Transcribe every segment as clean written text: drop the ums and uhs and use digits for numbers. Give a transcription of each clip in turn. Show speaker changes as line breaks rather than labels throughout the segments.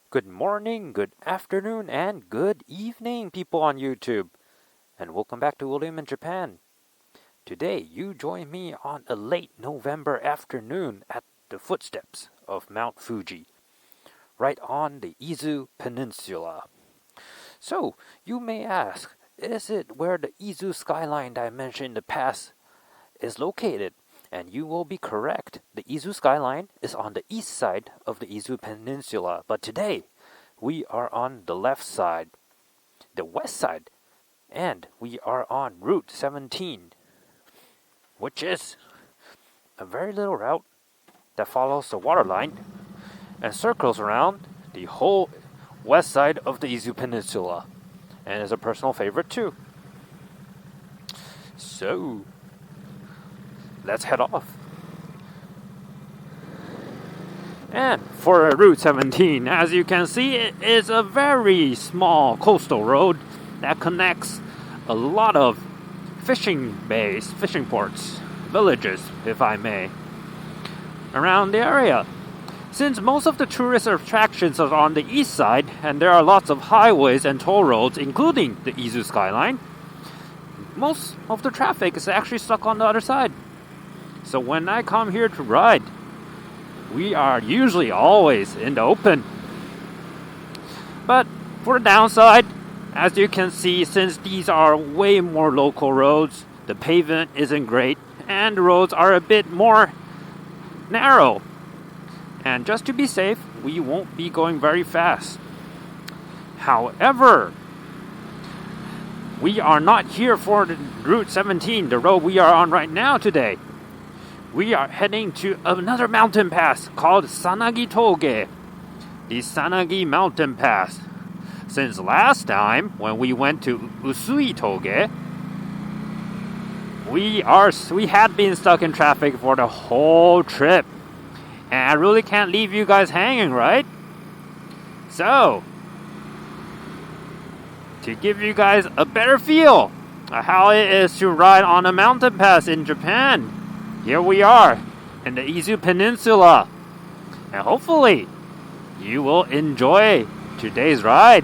Good morning, good afternoon, and good evening, people on YouTube. And welcome back to William in Japan. Today, you join me on a late November afternoon at the footsteps of Mount Fuji, right on the Izu Peninsula. So, you may ask, is it where the Izu skyline that I mentioned in the past is located? And you will be correct. The Izu skyline is on the east side of the Izu Peninsula. But today, we are on the left side, the west side, and we are on Route 17, which is a very little route that follows the waterline and circles around the whole west side of the Izu Peninsula, and is a personal favorite too. So, let's head off. And for Route 17, as you can see, it is a very small coastal road that connects a lot of fishing bays, fishing ports, villages, if I may, around the area. Since most of the tourist attractions are on the east side, and there are lots of highways and toll roads, including the Izu skyline, most of the traffic is actually stuck on the other side. So when I come here to ride, we are usually always in the open. But for the downside, as you can see, since these are way more local roads, the pavement isn't great, and the roads are a bit more narrow. And just to be safe, we won't be going very fast. However, we are not here for the Route 17, the road we are on right now today. We are heading to another mountain pass called Sanagi Toge, the Sanagi Mountain Pass. Since last time, when we went to Usui Toge, we had been stuck in traffic for the whole trip. And I really can't leave you guys hanging, right? So, to give you guys a better feel of how it is to ride on a mountain pass in Japan, here we are in the Izu Peninsula. And hopefully, you will enjoy today's ride.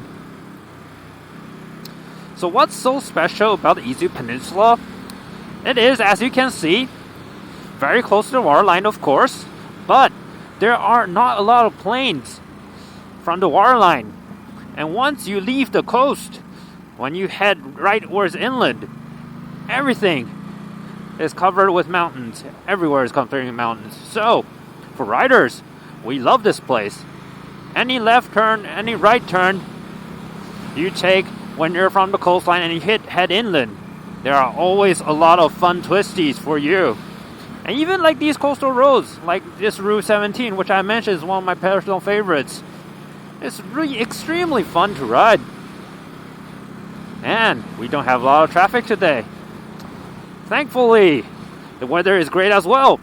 So what's so special about the Izu Peninsula? It is, as you can see, very close to the waterline, of course, but there are not a lot of planes from the waterline. And once you leave the coast, when you head rightwards inland, everything is covered with mountains. Everywhere is covered in mountains. So, for riders, we love this place. Any left turn, any right turn you take when you're from the coastline and you head inland, there are always a lot of fun twisties for you. And even like these coastal roads, like this Route 17, which I mentioned is one of my personal favorites. It's really extremely fun to ride. And we don't have a lot of traffic today. Thankfully, the weather is great as well.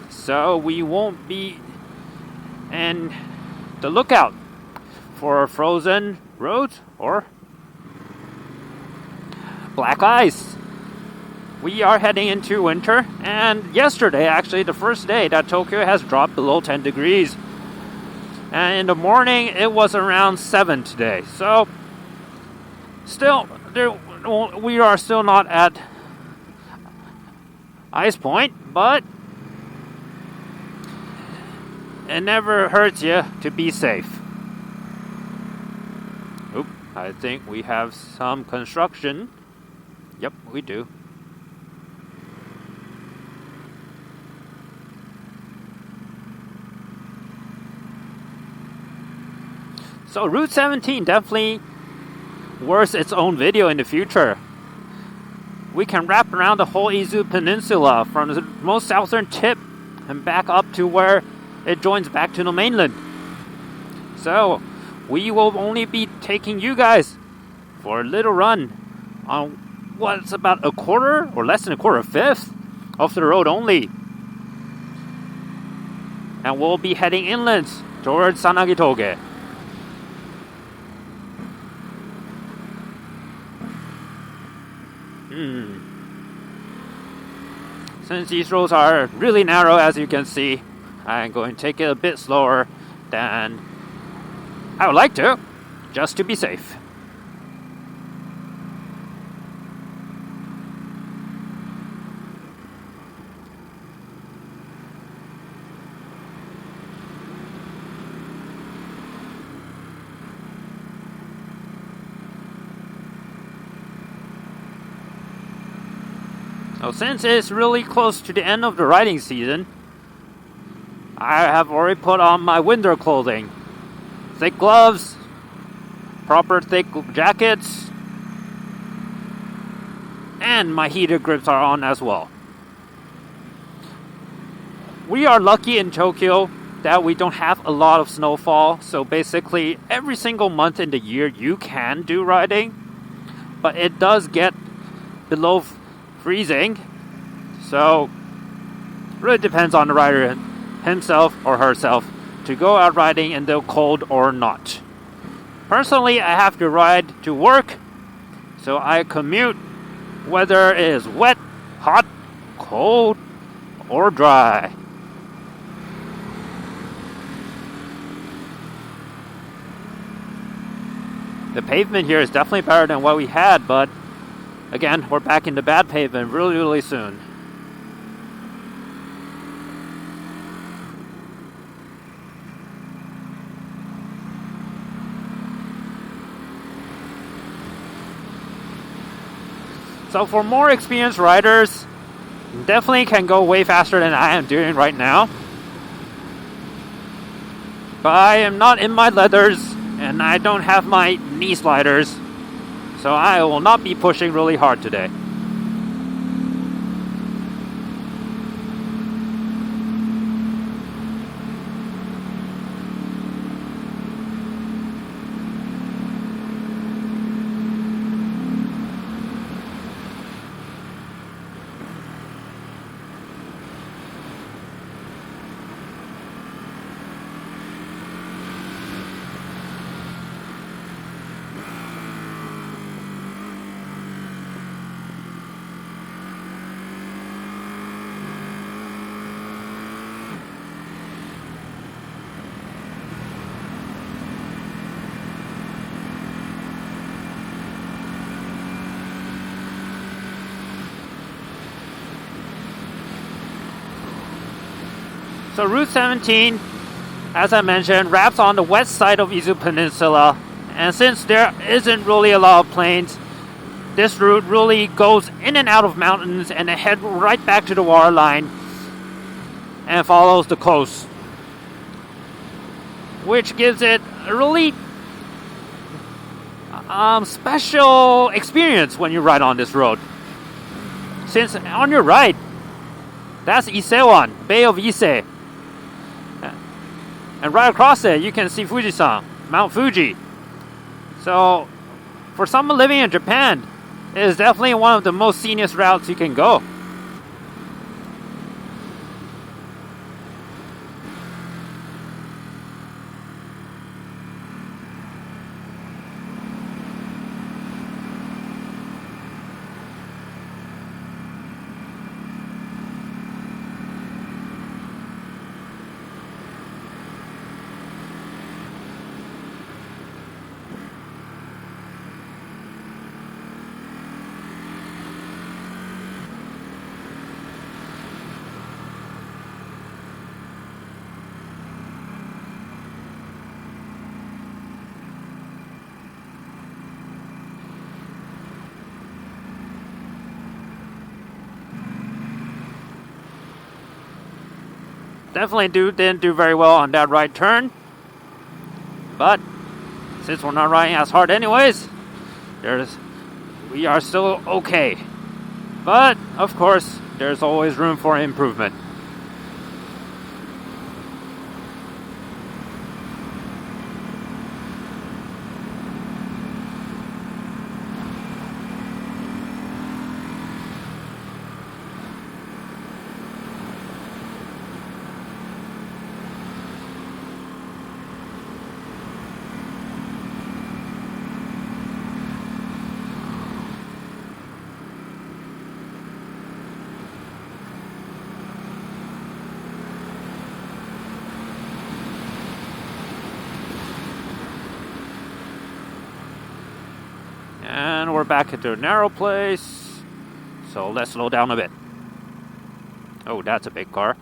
So we won't be in the lookout for frozen roads or black ice. We are heading into winter, and yesterday, actually, the first day that Tokyo has dropped below 10 degrees. And in the morning, it was around 7 today. So, still, we are still not at ice point, but it never hurts you to be safe. Oop, I think we have some construction. Yep, we do. So Route 17 definitely worth its own video in the future. We can wrap around the whole Izu Peninsula from the most southern tip and back up to where it joins back to the mainland. So we will only be taking you guys for a little run on what's about a quarter or less than a quarter, fifth of the road only. And we'll be heading inland towards Sanagi Toge. Since these roads are really narrow, as you can see, I'm going to take it a bit slower than I would like to, just to be safe. So since it's really close to the end of the riding season, I have already put on my winter clothing. Thick gloves, proper thick jackets, and my heated grips are on as well. We are lucky in Tokyo that we don't have a lot of snowfall, so basically every single month in the year you can do riding, but it does get below freezing, so it really depends on the rider himself or herself to go out riding in the cold or not. Personally, I have to ride to work, so I commute whether it is wet, hot, cold, or dry. The pavement here is definitely better than what we had, but again, we're back into bad pavement really soon. So for more experienced riders, definitely can go way faster than I am doing right now. But I am not in my leathers, and I don't have my knee sliders, so I will not be pushing really hard today. So Route 17, as I mentioned, wraps on the west side of Izu Peninsula, and since there isn't really a lot of plains, this route really goes in and out of mountains and then head right back to the water line and follows the coast, which gives it a really special experience when you ride on this road. Since on your right, that's Isewan, Bay of Ise. And right across it, you can see Fujisan, Mount Fuji. So, for someone living in Japan, it is definitely one of the most scenic routes you can go. Definitely didn't do very well on that right turn. But since we're not riding as hard anyways, we are still okay. But of course, there's always room for improvement. we're back into a narrow place. So let's slow down a bit. Oh, that's a big car.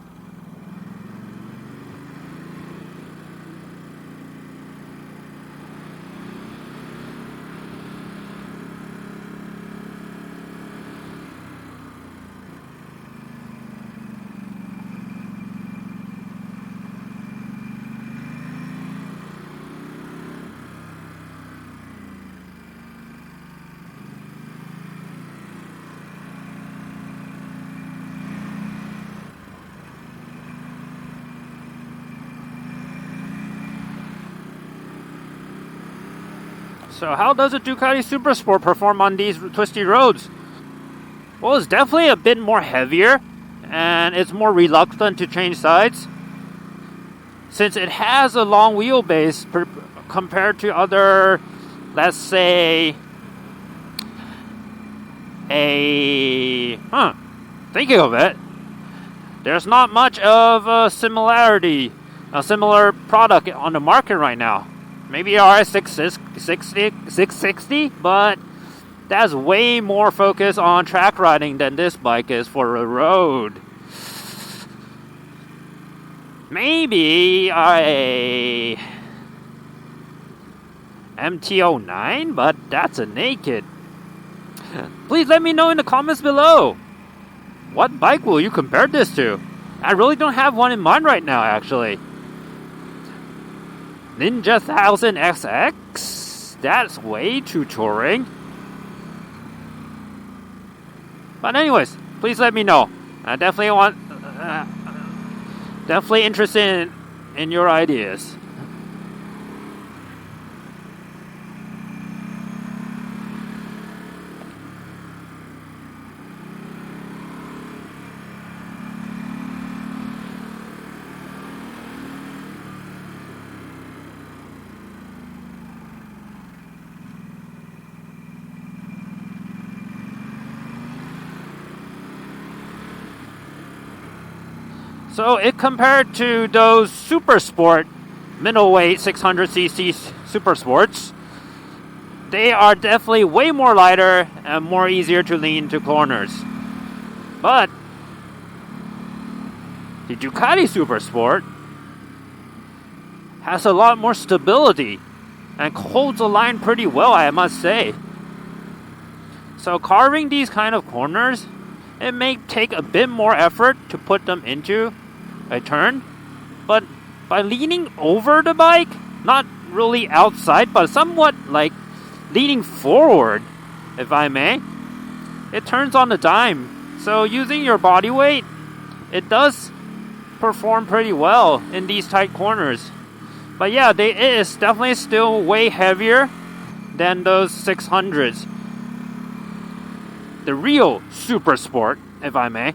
So how does a Ducati Supersport perform on these twisty roads? Well, it's definitely a bit more heavier, and it's more reluctant to change sides, since it has a long wheelbase compared to other, let's say, thinking of it, there's not much of a similarity, a similar product on the market right now. Maybe RS 660, but that's way more focused on track riding than this bike is for a road. Maybe a MT-09, but that's a naked. Please let me know in the comments below. What bike will you compare this to? I really don't have one in mind right now, actually. Ninja 1000 XX? That's way too touring. But anyways, please let me know. I definitely definitely interested in your ideas. So it compared to those Super Sport middleweight 600cc Super Sports, they are definitely way more lighter and more easier to lean to corners. But the Ducati Super Sport has a lot more stability and holds the line pretty well, I must say. So carving these kind of corners, it may take a bit more effort to put them into a turn, but by leaning over the bike, not really outside, but somewhat like leaning forward, if I may, it turns on a dime. So using your body weight, it does perform pretty well in these tight corners. But yeah, it is definitely still way heavier than those 600s. The real Super Sport, if I may.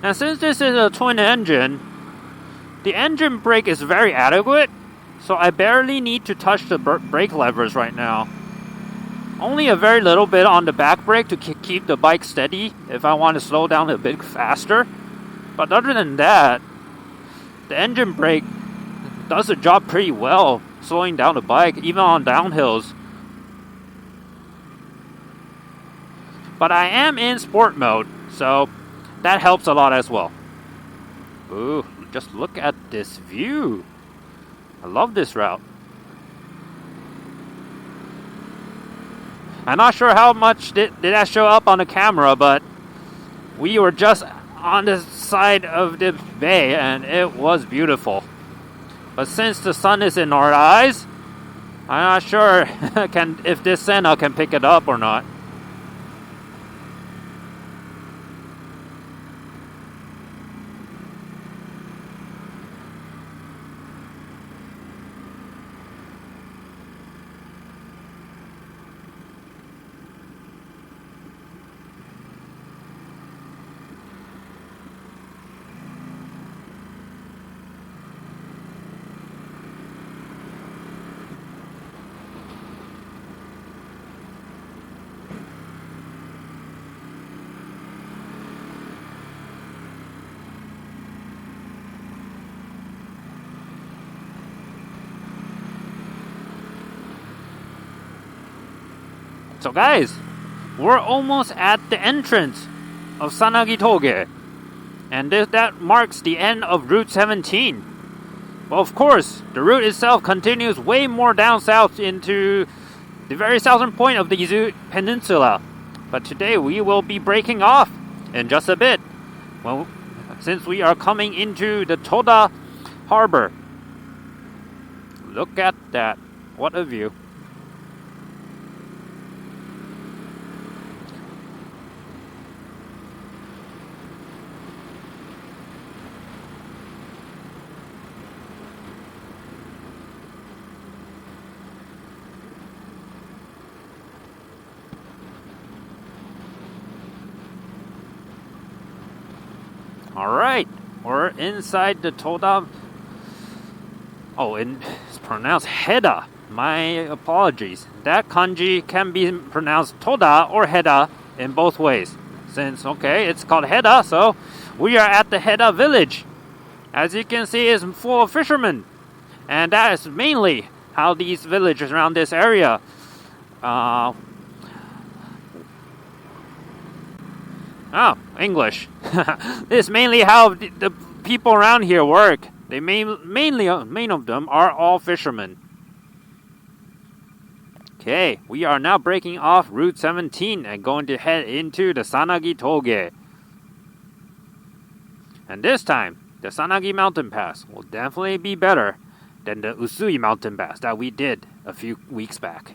And since this is a twin engine, the engine brake is very adequate, so I barely need to touch the brake levers right now. Only a very little bit on the back brake to keep the bike steady if I want to slow down a bit faster. But other than that, the engine brake does the job pretty well, slowing down the bike, even on downhills. But I am in sport mode, so that helps a lot as well. Ooh, just look at this view. I love this route. I'm not sure how much did that show up on the camera, but we were just on the side of the bay and it was beautiful. But since the sun is in our eyes, I'm not sure if this Sena can pick it up or not. So guys, we're almost at the entrance of Sanagi Toge. And that marks the end of Route 17. Well, of course, the route itself continues way more down south into the very southern point of the Izu Peninsula. But today we will be breaking off in just a bit. Well, since we are coming into the Toda Harbor. Look at that. What a view. Alright, we're inside the Toda. Oh, it's pronounced Heda. My apologies. That kanji can be pronounced Toda or Heda in both ways. Since, okay, it's called Heda, so we are at the Heda village. As you can see, it's full of fishermen. And that is mainly how these villages around this area English. This is mainly how the people around here work. They main of them are all fishermen. Okay, we are now breaking off Route 17 and going to head into the Sanagi Toge. And this time, the Sanagi Mountain Pass will definitely be better than the Usui Mountain Pass that we did a few weeks back.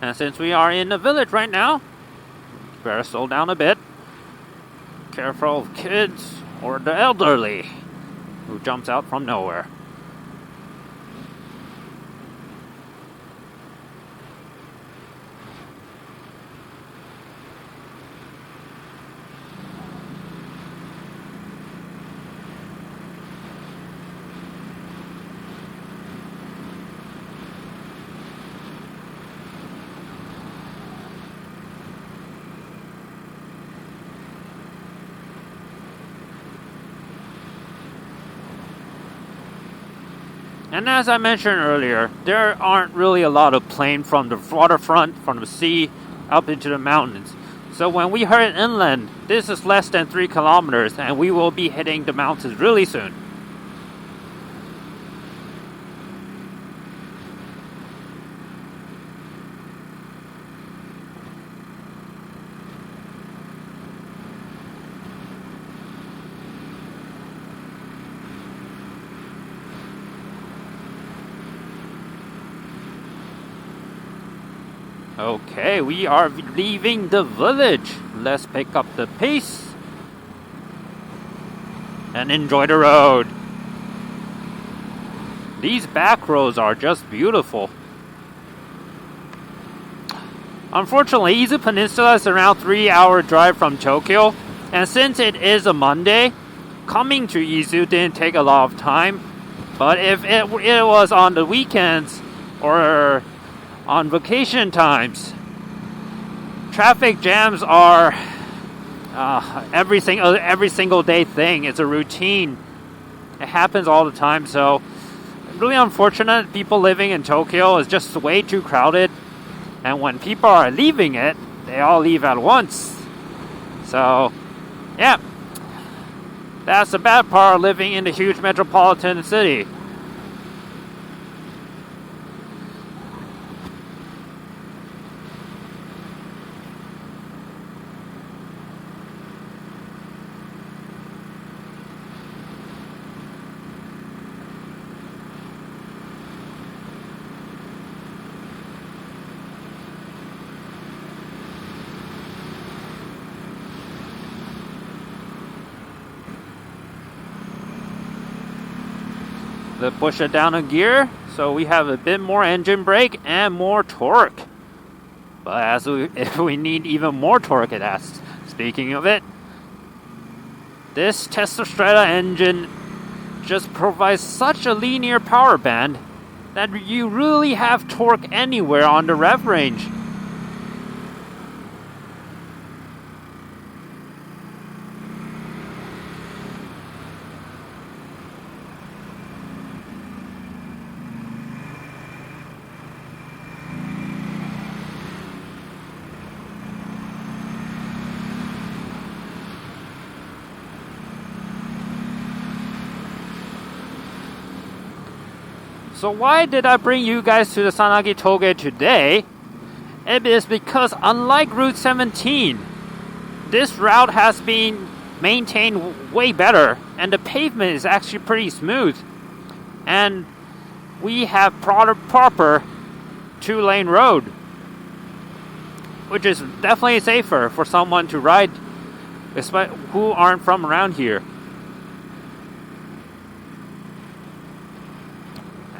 And since we are in the village right now, better slow down a bit. Careful of kids or the elderly who jumps out from nowhere. And as I mentioned earlier, there aren't really a lot of plane from the waterfront, from the sea, up into the mountains. So when we head inland, this is less than 3 kilometers, and we will be hitting the mountains really soon. Okay, we are leaving the village. Let's pick up the pace and enjoy the road. These back roads are just beautiful. Unfortunately, Izu Peninsula is around 3-hour drive from Tokyo, and since it is a Monday, coming to Izu didn't take a lot of time. But if it was on the weekends or on vacation times, traffic jams are every single day thing. It's a routine. It happens all the time. So really unfortunate. People living in Tokyo is just way too crowded, and when people are leaving it, they all leave at once. So yeah, that's the bad part of living in the huge metropolitan city. push it down a gear, so we have a bit more engine brake and more torque. But if we need even more torque, it has. Speaking of it, this Tesla Strata engine just provides such a linear power band that you really have torque anywhere on the rev range. So why did I bring you guys to the Sanagi Toge today? It is because unlike Route 17, this route has been maintained way better and the pavement is actually pretty smooth. And we have proper 2-lane road, which is definitely safer for someone to ride who aren't from around here.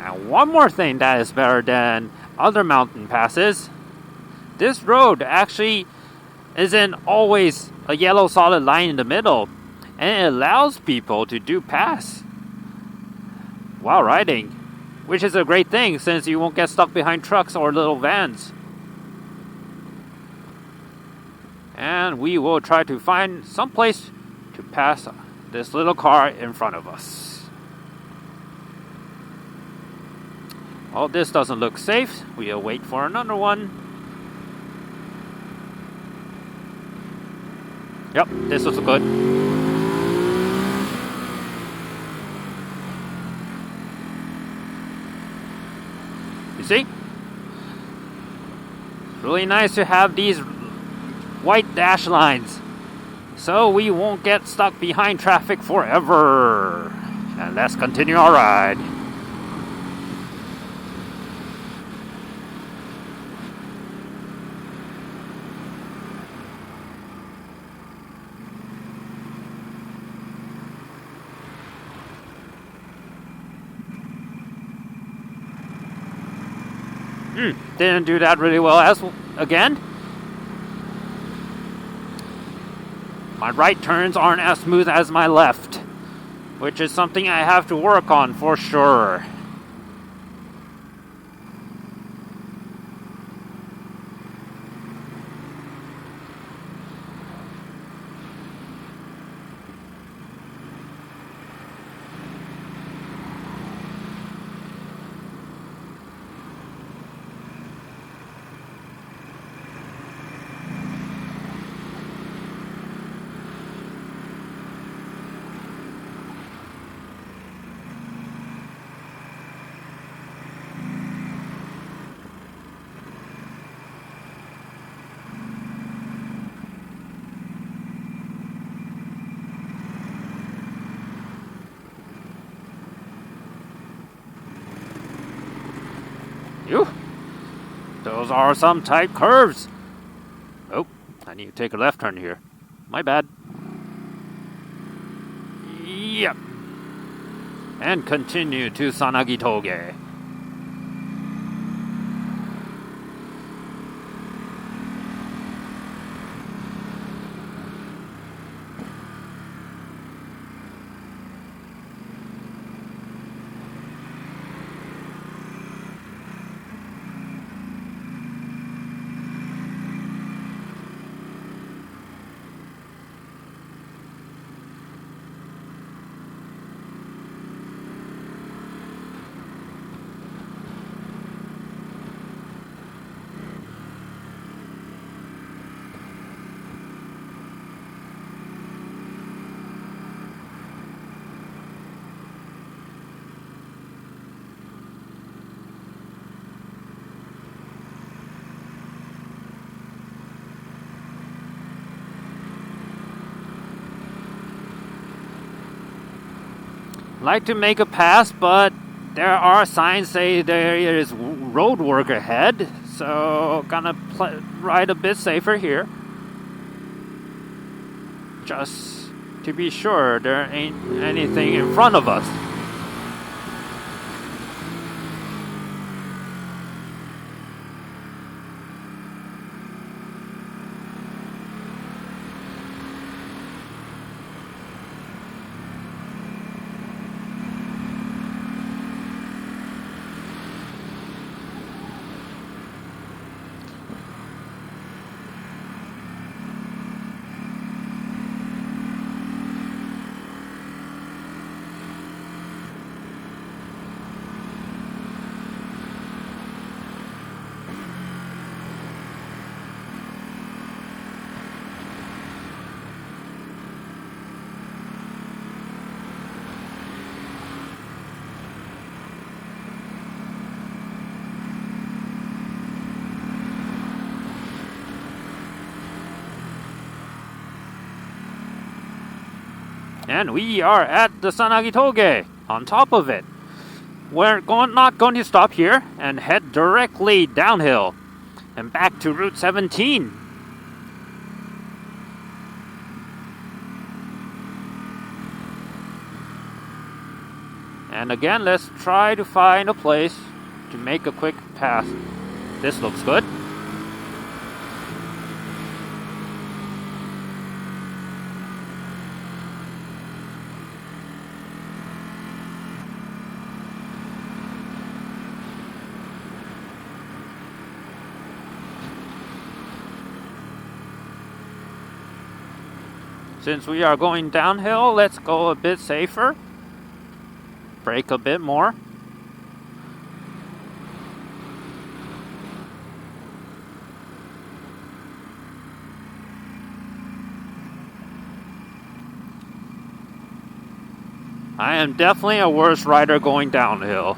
And one more thing that is better than other mountain passes, this road actually isn't always a yellow solid line in the middle, and it allows people to do pass while riding, which is a great thing since you won't get stuck behind trucks or little vans. And we will try to find some place to pass this little car in front of us. Well, this doesn't look safe. We'll wait for another one. Yep, this looks good. You see? It's really nice to have these white dash lines, so we won't get stuck behind traffic forever. And let's continue our ride. Didn't do that really well again. My right turns aren't as smooth as my left, which is something I have to work on for sure. Those are some tight curves. Oh, I need to take a left turn here. My bad. Yep. And continue to Sanagi Toge. Like to make a pass, but there are signs say there is road work ahead, so gonna ride a bit safer here, just to be sure there ain't anything in front of us. And we are at the Sanagi Toge, on top of it. We're not going to stop here and head directly downhill and back to Route 17. And again, let's try to find a place to make a quick pass. This looks good. Since we are going downhill, let's go a bit safer. Brake a bit more. I am definitely a worse rider going downhill.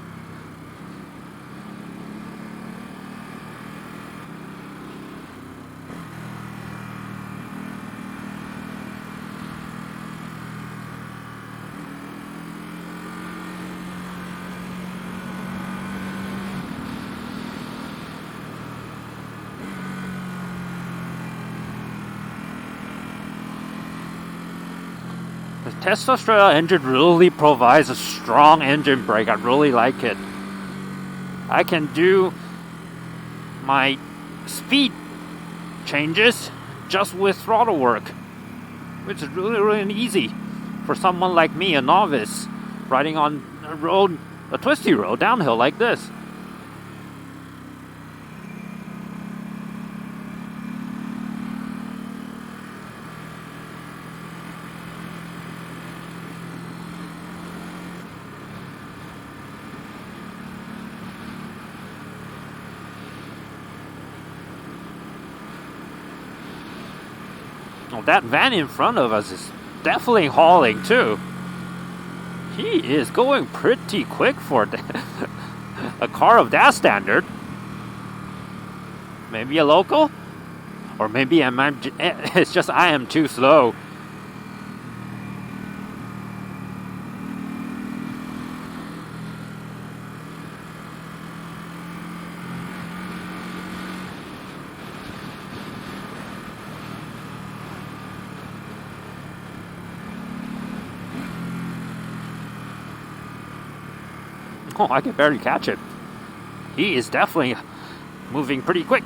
The Testosterone engine really provides a strong engine brake. I really like it. I can do my speed changes just with throttle work, which is really easy for someone like me, a novice, riding on a twisty road downhill like this. Well, that van in front of us is definitely hauling too. He is going pretty quick for a car of that standard. Maybe a local? Or maybe it's just I am too slow. Oh, I can barely catch him. He is definitely moving pretty quick.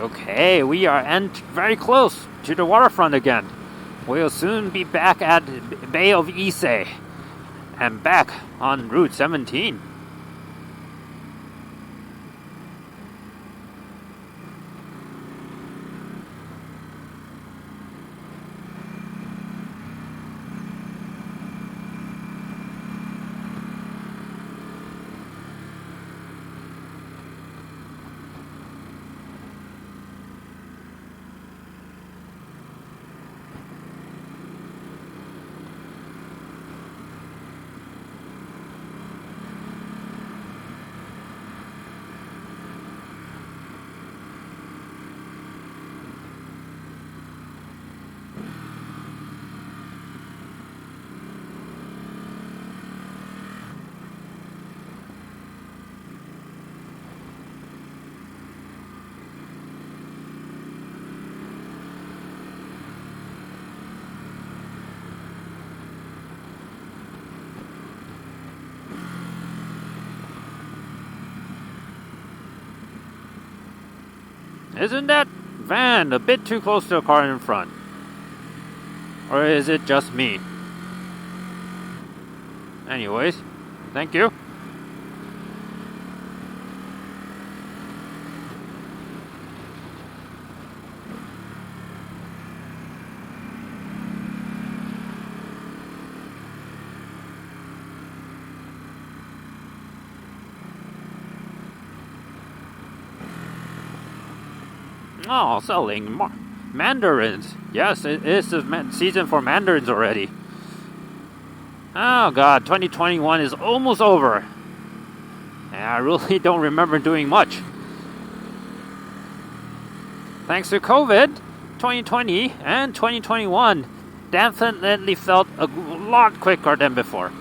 Okay, we are very close to the waterfront again. We'll soon be back at Bay of Ise and back on Route 17. Isn't that van a bit too close to the car in front? Or is it just me? Anyways, thank you. Oh, selling mandarins. Yes, it is the season for mandarins already. Oh god, 2021 is almost over. And I really don't remember doing much. Thanks to COVID, 2020 and 2021 definitely felt a lot quicker than before.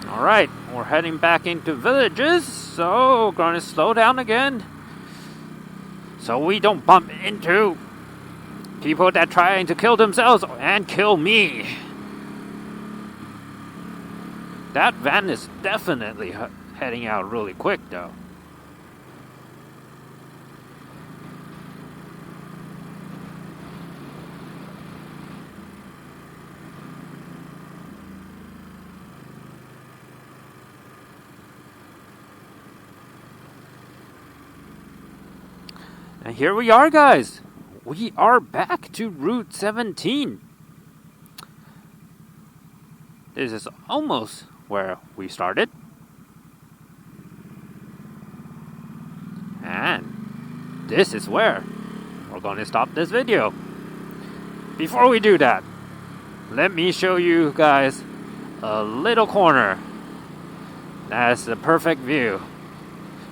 Alright, we're heading back into villages, so we're going to slow down again. So we don't bump into people that trying to kill themselves and kill me. That van is definitely heading out really quick though. And here we are, guys. We are back to Route 17. This is almost where we started. And this is where we're going to stop this video. Before we do that, let me show you guys a little corner. That's the perfect view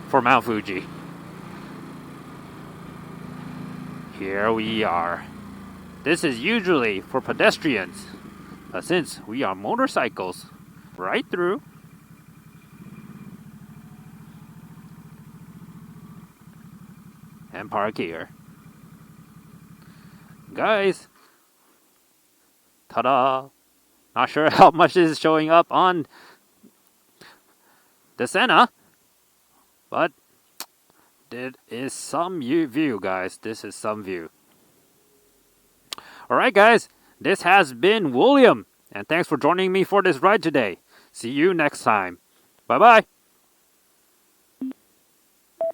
for Mount Fuji. Here we are. This is usually for pedestrians, but since we are motorcycles, right through. And park here. Guys, ta-da! Not sure how much this is showing up on the Sena, but it is some view, guys. This is some view. Alright, guys. This has been William. And thanks for joining me for this ride today. See you next time. Bye-bye.